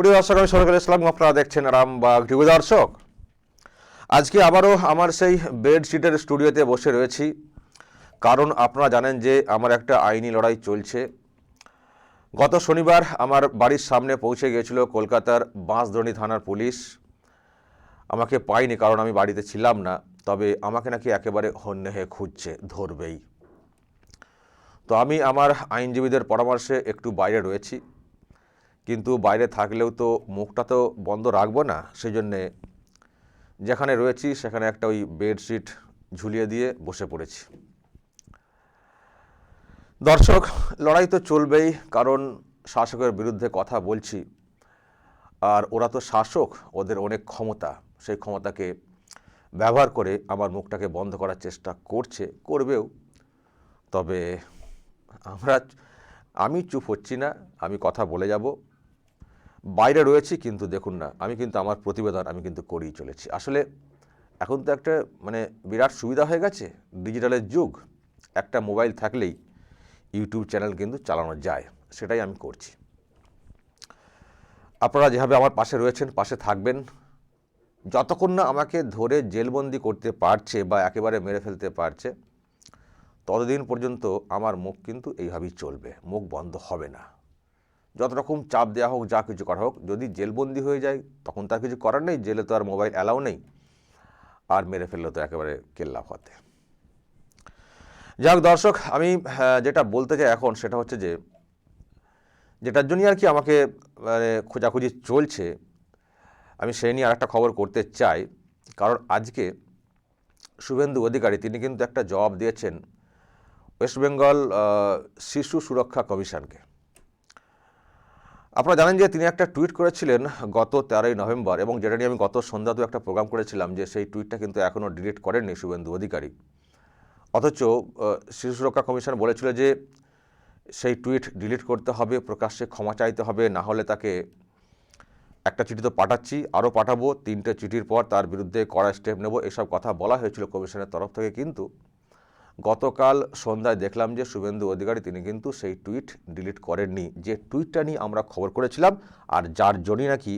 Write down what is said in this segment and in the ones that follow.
প্রিয় দর্শক, আমি শরীফুল ইসলাম, আপনারা দেখছেন আরামবাগ টিভি। দর্শক, আজকে আবারও আমার সেই বেডশিটের স্টুডিওতে বসে রয়েছি, কারণ আপনারা জানেন যে আমার একটা আইনি লড়াই চলছে। গত শনিবার আমার বাড়ির সামনে পৌঁছে গিয়েছিল কলকাতার বাঁশদ্রোণী থানার পুলিশ। আমাকে পাইনি, কারণ আমি বাড়িতে ছিলাম না, তবে আমাকে নাকি একেবারে হন্যে খুঁজছে, ধরবেই। তো আমি আমার আইনজীবীদের পরামর্শে একটু বাইরে রয়েছি, কিন্তু বাইরে থাকলেও তো মুখটা তো বন্ধ রাখবো না, সেই জন্যে যেখানে রয়েছি সেখানে একটা ওই বেডশিট ঝুলিয়ে দিয়ে বসে পড়েছি। দর্শক, লড়াই তো চলবেই, কারণ শাসকের বিরুদ্ধে কথা বলছি, আর ওরা তো শাসক, ওদের অনেক ক্ষমতা, সেই ক্ষমতাকে ব্যবহার করে আমার মুখটাকে বন্ধ করার চেষ্টা করবেও। তবে আমি চুপ হচ্ছি না, আমি কথা বলে যাব। বাইরে রয়েছি, কিন্তু দেখুন না, আমি কিন্তু আমার প্রতিবেদন আমি কিন্তু করেই চলেছি। আসলে এখন তো একটা বিরাট সুবিধা হয়ে গেছে, ডিজিটালের যুগ। একটা মোবাইল থাকলেই ইউটিউব চ্যানেল কিন্তু চালানো যায়, সেটাই আমি করছি। আপনারা যেভাবে আমার পাশে রয়েছেন, পাশে থাকবেন। যতক্ষণ না আমাকে ধরে জেলবন্দি করতে পারছে বা একেবারে মেরে ফেলতে পারছে, ততদিন পর্যন্ত আমার মুখ কিন্তু এইভাবেই চলবে, মুখ বন্ধ হবে না। যত রকম চাপ দেওয়া হোক, যা কিছু করা হোক, যদি জেলবন্দি হয়ে যায় তখন তার কিছু করার নেই, জেলে তো আর মোবাইল অ্যালাউ নেই, আর মেরে ফেললে তো একেবারে কেল্লা ফতে। যাক দর্শক, আমি যেটা বলতে চাই এখন সেটা হচ্ছে যে, যেটার জন্যই আর কি আমাকে খোঁজাখুঁজি চলছে, আমি সেই নিয়ে আরেকটা খবর করতে চাই। কারণ আজকে শুভেন্দু অধিকারী তিনি কিন্তু একটা জবাব দিয়েছেন ওয়েস্ট বেঙ্গল শিশু সুরক্ষা কমিশনকে। আপনারা জানেন যে তিনি একটা টুইট করেছিলেন গত 13ই নভেম্বর, এবং যেটা নিয়ে আমি গত সন্ধ্যাতেও একটা প্রোগ্রাম করেছিলাম, যে সেই টুইটটা কিন্তু এখনও ডিলিট করেননি শুভেন্দু অধিকারী। অথচ শিশু সুরক্ষা কমিশন বলেছিল যে সেই টুইট ডিলিট করতে হবে, প্রকাশ্যে ক্ষমা চাইতে হবে, না হলে তাকে একটা চিঠি তো পাঠাচ্ছি, আরও পাঠাবো, 3টে চিঠির পর তার বিরুদ্ধে কড়া স্টেপ নেব, এসব কথা বলা হয়েছিল কমিশনের তরফ থেকে। কিন্তু গতকাল সন্ধ্যায় দেখলাম যে শুভেন্দু অধিকারী তিনি কিন্তু সেই টুইট ডিলিট করেননি, যে টুইটটা নিয়ে আমরা খবর করেছিলাম, আর যার জন্যই নাকি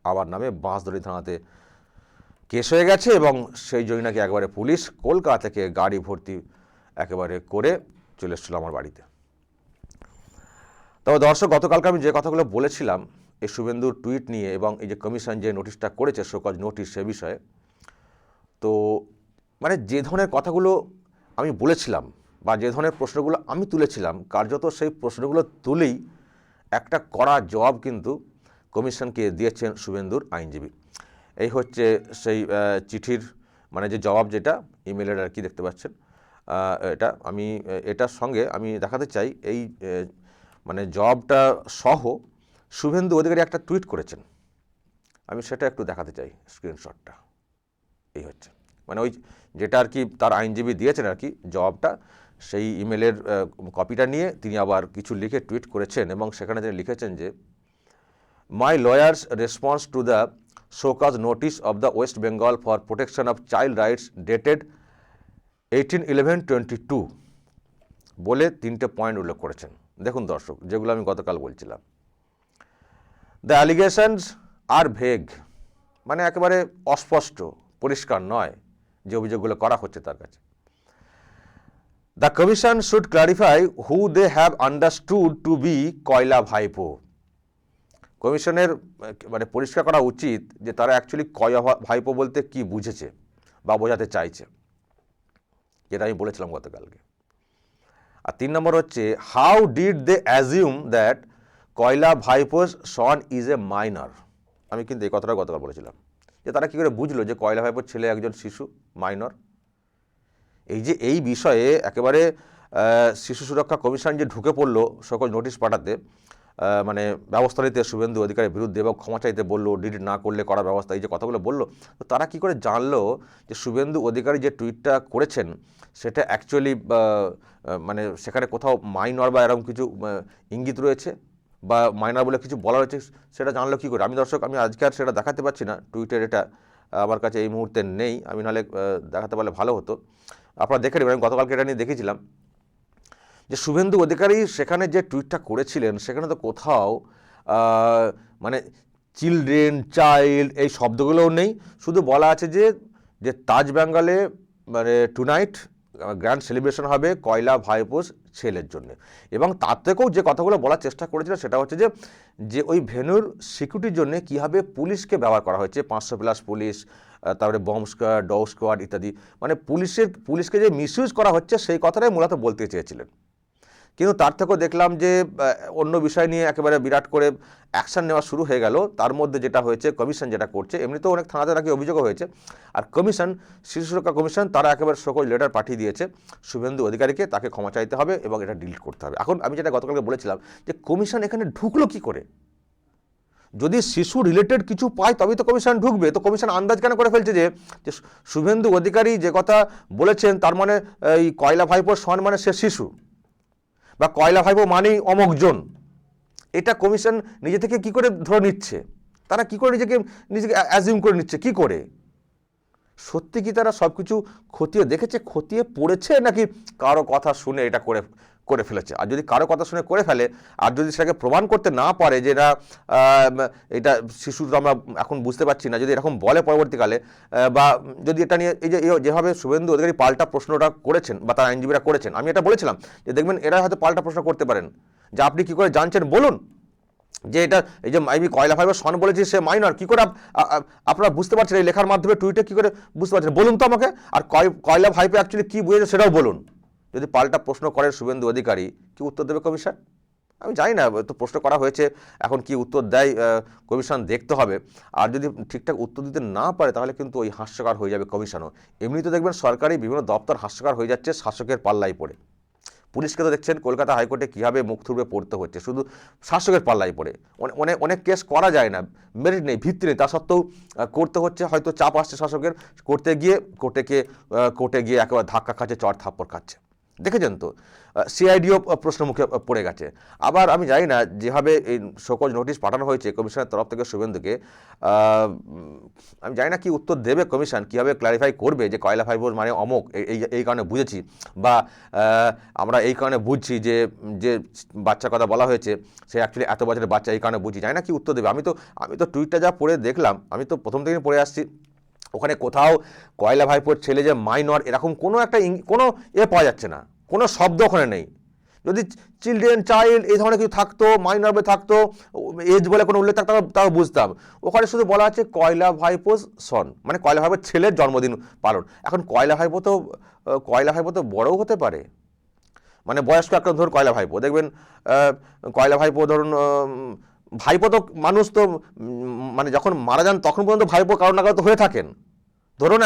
আবার নামে বাঁশদ্রোণী থানাতে কেস হয়ে গেছে, এবং সেই জন্যই নাকি একবারে পুলিশ কলকাতা থেকে গাড়ি ভর্তি একেবারে করে চলে এসেছিল আমার বাড়িতে। তবে দর্শক, গতকালকে আমি যে কথাগুলো বলেছিলাম এই শুভেন্দুর টুইট নিয়ে, এবং এই যে কমিশন যে নোটিশটা করেছে, শোকজ নোটিশ, সে বিষয়ে, তো যে ধরনের কথাগুলো আমি বলেছিলাম বা যে ধরনের প্রশ্নগুলো আমি তুলেছিলাম, কার্যত সেই প্রশ্নগুলো তুলেই একটা কড়া জবাব কিন্তু কমিশনকে দিয়েছেন শুভেন্দুর আইনজীবী। এই হচ্ছে সেই চিঠির যে জবাব, যেটা ইমেলের আর কি দেখতে পাচ্ছেন। এটার সঙ্গে আমি দেখাতে চাই, এই জবাবটা সহ শুভেন্দু অধিকারী একটা টুইট করেছেন, আমি সেটা একটু দেখাতে চাই, স্ক্রিনশটটা এই হচ্ছে। ওই যেটা আর কি তার আইনজীবী দিয়েছেন আর কি জবাবটা, সেই ইমেলের কপিটা নিয়ে তিনি আবার কিছু লিখে টুইট করেছেন, এবং সেখানে তিনি লিখেছেন যে, my lawyer's response to the show cause notice of the West Bengal for protection of child rights dated 18/11/22 বলে 3টে পয়েন্ট উল্লেখ করেছেন। দেখুন দর্শক, যেগুলো আমি গতকাল বলছিলাম, দ্য অ্যালিগেশনস আর ভেগ, একেবারে অস্পষ্ট, পরিষ্কার নয় যে অভিযোগগুলো করা হচ্ছে তার কাছে। The commission should clarify who they have understood to be কয়লা ভাইপো। কমিশনের পরিষ্কার করা উচিত যে তারা অ্যাকচুয়ালি কয়লা ভাইপো বলতে কি বুঝেছে বা বোঝাতে চাইছে, যেটা আমি বলেছিলাম গতকালকে। আর 3 নম্বর হচ্ছে, how did they assume that কয়লা ভাইপোস সন ইজ এ মাইনর। আমি কিন্তু এই কথাটা গতকাল বলেছিলাম, যে তারা কী করে বুঝলো যে কয়লা ভাইপোর ছেলে একজন শিশু, মাইনর। এই বিষয়ে একেবারে শিশু সুরক্ষা কমিশন যে ঢুকে পড়লো সকল নোটিশ পাঠাতে, ব্যবস্থা নিতে শুভেন্দু অধিকারীর বিরুদ্ধে, এবং ক্ষমা চাইতে বললো, ডিলিট না করলে করা ব্যবস্থা, এই যে কথাগুলো বললো, তো তারা কি করে জানলো যে শুভেন্দু অধিকারী যে টুইটটা করেছেন সেটা অ্যাকচুয়ালি সেখানে কোথাও মাইনর বা এরকম কিছু ইঙ্গিত রয়েছে, বা মাইনর বলে কিছু বলা রয়েছে, সেটা জানলো কী করে? আমি আজকে আর সেটা দেখাতে পারছি না, টুইটের এটা আমার কাছে এই মুহূর্তে নেই, আমি নাহলে দেখাতে পারলে ভালো হতো। আপনারা দেখে নেবেন, গতকালকে এটা নিয়ে দেখেছিলাম যে শুভেন্দু অধিকারী সেখানে যে টুইটটা করেছিলেন, সেখানে তো কোথাও মানে চিলড্রেন, চাইল্ড এই শব্দগুলোও নেই, শুধু বলা আছে যে তাজ বেঙ্গলে মানে টুনাইট গ্র্যান্ড সেলিব্রেশন হবে কয়লা ভাইপোর ছেলের জন্য। এবং তার থেকেও যে কথাগুলো বলার চেষ্টা করেছিল সেটা হচ্ছে যে ওই ভেন্যুর সিকিউরিটির জন্য কীভাবে পুলিশকে ব্যবহার করা হয়েছে, 500+ পুলিশ, তারপরে বম্ব স্কোয়াড, ডগ স্কোয়াড ইত্যাদি, মানে পুলিশকে যে মিসইউজ করা হচ্ছে সেই কথাটাই মূলত বলতে চেয়েছিলেন। কিন্তু তার থেকেও দেখলাম যে অন্য বিষয় নিয়ে একেবারে বিরাট করে অ্যাকশন নেওয়া শুরু হয়ে গেল। তার মধ্যে যেটা হয়েছে, কমিশন যেটা করছে, এমনিতেও অনেক থানাতে নাকি অভিযোগও হয়েছে, আর কমিশন, শিশু সুরক্ষা কমিশন, তারা একেবারে সকল লেটার পাঠিয়ে দিয়েছে শুভেন্দু অধিকারীকে, তাকে ক্ষমা চাইতে হবে এবং এটা ডিলিট করতে হবে। এখন আমি যেটা গতকালকে বলেছিলাম যে কমিশন এখানে ঢুকলো কি করে? যদি শিশু রিলেটেড কিছু পায় তবেই তো কমিশন ঢুকবে। তো কমিশন আন্দাজ কেন করে ফেলছে যে শুভেন্দু অধিকারী যে কথা বলেছেন তার মানে এই কয়লা ভাইপোর সন মানে সে শিশু, বা কয়লা ভাইপো মানেই অমুকজন, এটা কমিশন নিজে থেকে কি করে ধরে নিচ্ছে? তারা কি করে নিজেকে অ্যাজিউম করে নিচ্ছে কি করে? সত্যি কি তারা সব কিছু খতিয়ে দেখেছে, খতিয়ে পড়েছে, নাকি কারো কথা শুনে এটা করে ফেলেছে? আর যদি কারো কথা শুনে করে ফেলে, আর যদি সেটাকে প্রমাণ করতে না পারে যে এটা শিশু, আমরা এখন বুঝতে পারছি না, যদি এরকম বলে পরবর্তীকালে, বা যদি এটা নিয়ে এই যে যেভাবে শুভেন্দু অধিকারী পাল্টা প্রশ্নটা করেছেন বা তার আইনজীবীরা করেছেন, আমি এটা বলেছিলাম যে দেখবেন এরা হয়তো পাল্টা প্রশ্ন করতে পারেন যে আপনি কি করে জানছেন বলুন যে এটা, এই যে আমি কয়লা ভাইপোর সন বলেছি সে মাইনর, কি করে আপনারা বুঝতে পারছেন? এই লেখার মাধ্যমে টুইটে কি করে বুঝতে পারছেন বলুন তো আমাকে। আর কয়লা ভাইপো অ্যাকচুয়ালি কি বুঝেছে সেটাও বলুন। যদি পাল্টা প্রশ্ন করেন শুভেন্দু অধিকারী, কি উত্তর দেবে কমিশন? আমি জানি না, তো প্রশ্ন করা হয়েছে, এখন কি উত্তর দেয় কমিশন দেখতে হবে। আর যদি ঠিকঠাক উত্তর দিতে না পারে তাহলে কিন্তু ওই হাস্যকর হয়ে যাবে কমিশনও। এমনিতে দেখবেন সরকারি বিভিন্ন দপ্তর হাস্যকর হয়ে যাচ্ছে শাসকের পাল্লায় পড়ে। পুলিশকে তো দেখছেন কলকাতা হাইকোর্টে কীভাবে মুখ থুবড়ে পড়তে হচ্ছে শুধু শাসকের পাল্লায় পড়ে। অনেক কেস করা যায় না, মেরিট নেই, ভিত্তি নেই, তা সত্ত্বেও করতে হচ্ছে, হয়তো চাপ আসছে শাসকের, কোর্টে গিয়ে একেবারে ধাক্কা খাচ্ছে, চড় থাপ্পড় খাচ্ছে। দেখেছেন তো, সিআইডিও প্রশ্ন মুখে পড়ে গেছে। আবার আমি জানি না, যেভাবে এই শোকজ নোটিশ পাঠানো হয়েছে কমিশনের তরফ থেকে শুভেন্দুকে, আমি জানি না কি উত্তর দেবে কমিশন, কীভাবে ক্ল্যারিফাই করবে যে কয়লা ভাইপোর মানে অমুক, এই কারণে বুঝেছি, বা আমরা এই কারণে বুঝছি যে বাচ্চার কথা বলা হয়েছে সে অ্যাকচুয়ালি এত বছরের বাচ্চা, এই কারণে বুঝি। জানি না কি উত্তর দেবে। আমি তো টুইটটা যা পড়ে দেখলাম, আমি তো প্রথম থেকে পড়ে আসছি, ওখানে কোথাও কয়লা ভাইপোর ছেলে যে মাইনর এরকম কোনো পাওয়া যাচ্ছে না, কোনো শব্দ ওখানে নেই। যদি চিলড্রেন, চাইল্ড এই ধরনের কিছু থাকতো, মাইনর থাকতো, এজ বলে কোনো উল্লেখ থাকতো, তাও বুঝতাম। ওখানে শুধু বলা আছে কয়লা ভাইপোর সন, মানে কয়লা ভাইপোর ছেলের জন্মদিন পালন। এখন কয়লা ভাইপো তো বড়ও হতে পারে, মানে বয়স্ক একটা ধরুন কয়লা ভাইপো, দেখবেন কয়লা ভাইপো ধরুন, ভাইপো তো মানুষ তো মানে যখন মারা যান তখন পর্যন্ত ভাইপো কারো না কারো তো হয়ে থাকেন। ধরুন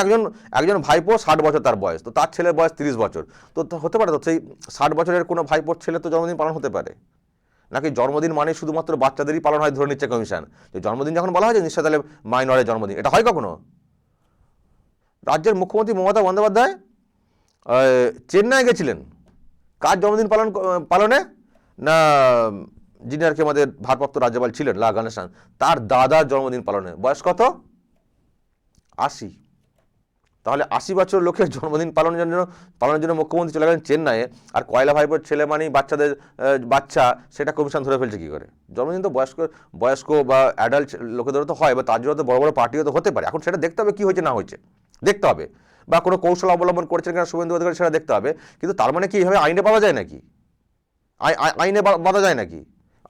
একজন ভাইপো 60 বছর তার বয়স, তো তার ছেলের বয়স 30 বছর, তো হতে পারে তো সেই 60 বছরের কোনো ভাইপোর ছেলে তো জন্মদিন পালন হতে পারে। নাকি জন্মদিন মানে শুধুমাত্র বাচ্চাদেরই পালন হয় ধরে নিচ্ছে কমিশন? যে জন্মদিন যখন বলা হয় যে নিশ্চয় তাহলে মাইনরের জন্মদিন, এটা হয় কখনো? রাজ্যের মুখ্যমন্ত্রী মমতা বন্দ্যোপাধ্যায় চেন্নাই গেছিলেন কার জন্মদিন পালনে? না, যিনি আর কি আমাদের ভারপ্রাপ্ত রাজ্যপাল ছিলেন লা গণেশন, তার দাদার জন্মদিন পালনে। বয়স কত? 80। তাহলে 80 বছর লোকের জন্মদিন পালনের জন্য মুখ্যমন্ত্রী চলে গেলেন চেন্নাইয়ে, আর কয়লা ভাইপোর ছেলে মানেই বাচ্চা, সেটা কমিশন ধরে ফেলছে কী করে? জন্মদিন তো বয়স্ক বা অ্যাডাল্ট লোকেদেরও তো হয়, বা তার জন্য তো বড় বড় পার্টিও তো হতে পারে। এখন সেটা দেখতে হবে কী হয়েছে না হয়েছে, দেখতে হবে, বা কোনো কৌশল অবলম্বন করেছেন কিনা শুভেন্দু অধিকারী সেটা দেখতে হবে। কিন্তু তার মানে কি এইভাবে আইনে বাঁধা যায় নাকি? আইনে বাঁধা যায় নাকি?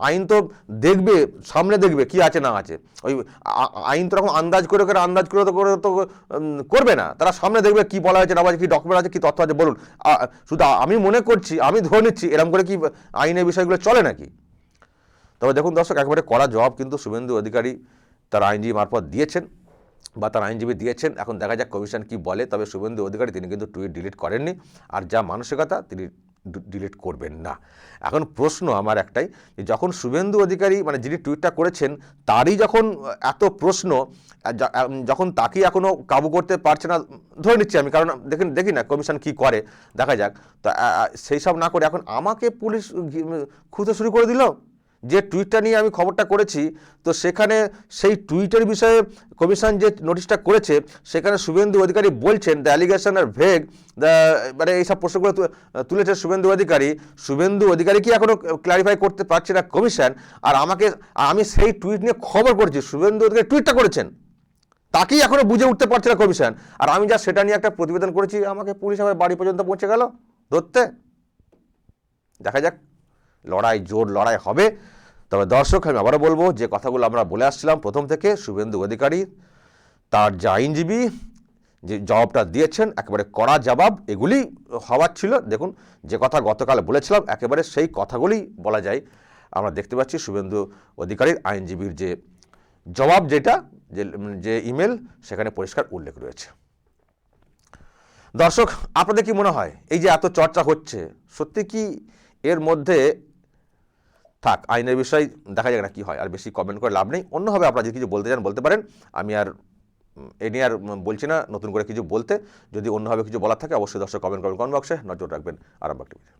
আইন তো দেখবে, সামনে দেখবে কি আছে না আছে। ওই আইন তো এরকম আন্দাজ করে তো করবে না, তারা সামনে দেখবে কি বলা হয়েছে না বলা, কি ডকুমেন্ট আছে, কি তথ্য আছে বলুন। শুধু আমি মনে করছি, আমি ধরে নিচ্ছি, এরকম করে কি আইনের বিষয়গুলো চলে নাকি? তবে দেখুন দর্শক, একেবারে কড়া জবাব কিন্তু শুভেন্দু অধিকারী তার আইনজীবী মারফত দিয়েছেন, বা তার আইনজীবী দিয়েছেন। এখন দেখা যাক কমিশন কি বলে। তবে শুভেন্দু অধিকারী তিনি কিন্তু টুইট ডিলিট করেননি, আর যা মানসিকতা তিনি ডিলিট করবেন না। এখন প্রশ্ন আমার একটাই, যে যখন শুভেন্দু অধিকারী মানে যিনি টুইটটা করেছেন তারই যখন এত প্রশ্ন, যখন তাকেই এখনও কাবু করতে পারছে না, ধরে নিচ্ছি আমি, কারণ দেখি না কমিশন কি করে, দেখা যাক। তো সেই সব না করে এখন আমাকে পুলিশ খুঁজতে শুরু করে দিল যে টুইটটা নিয়ে আমি খবরটা করেছি, তো সেখানে সেই টুইটের বিষয়ে কমিশন যে নোটিশটা করেছে সেখানে শুভেন্দু অধিকারী বলছেন দ্য অ্যালিগেশন আর ভেগ, মানে এইসব প্রশ্নগুলো তুলেছে শুভেন্দু অধিকারী কি এখনও ক্লারিফাই করতে পারছে না কমিশন। আর আমি সেই টুইট নিয়ে খবর করেছি, শুভেন্দু অধিকারী টুইটটা করেছেন, তাকেই এখনো বুঝে উঠতে পারছে না কমিশন। আর আমি যা সেটা নিয়ে একটা প্রতিবেদন করেছি, আমাকে পুলিশ আমার বাড়ি পর্যন্ত পৌঁছে গেল ধরতে। দেখা যাক, জোর লড়াই হবে। তবে দর্শক, আমি আবারও বলবো যে কথাগুলো আমরা বলে আসছিলাম প্রথম থেকে, শুভেন্দু অধিকারী তার যে আইনজীবী যে জবাবটা দিয়েছেন একেবারে কড়া জবাব, এগুলি হওয়ার ছিল। দেখুন, যে কথা গতকাল বলেছিলাম একেবারে সেই কথাগুলি বলা যায়। আমরা দেখতে পাচ্ছি শুভেন্দু অধিকারীর আইনজীবীর যে জবাব, যে ইমেল, সেখানে পরিষ্কার উল্লেখ রয়েছে। দর্শক, আপনাদের কি মনে হয় এই যে এত চর্চা হচ্ছে, সত্যি কি এর মধ্যে থাক আইনের বিষয়, দেখা যাক না কি হয়। আর বেশি কমেন্ট করে লাভ নেই। অন্যভাবে আপনারা যদি কিছু বলতে চান বলতে পারেন, আমি আর এ নিয়ে আর বলছি না নতুন করে কিছু বলতে। যদি অন্যভাবে কিছু বলার থাকে অবশ্যই দর্শক কমেন্ট করবেন কমেন্ট বক্সে, নজর রাখবেন আরামবাগ টিভিতে।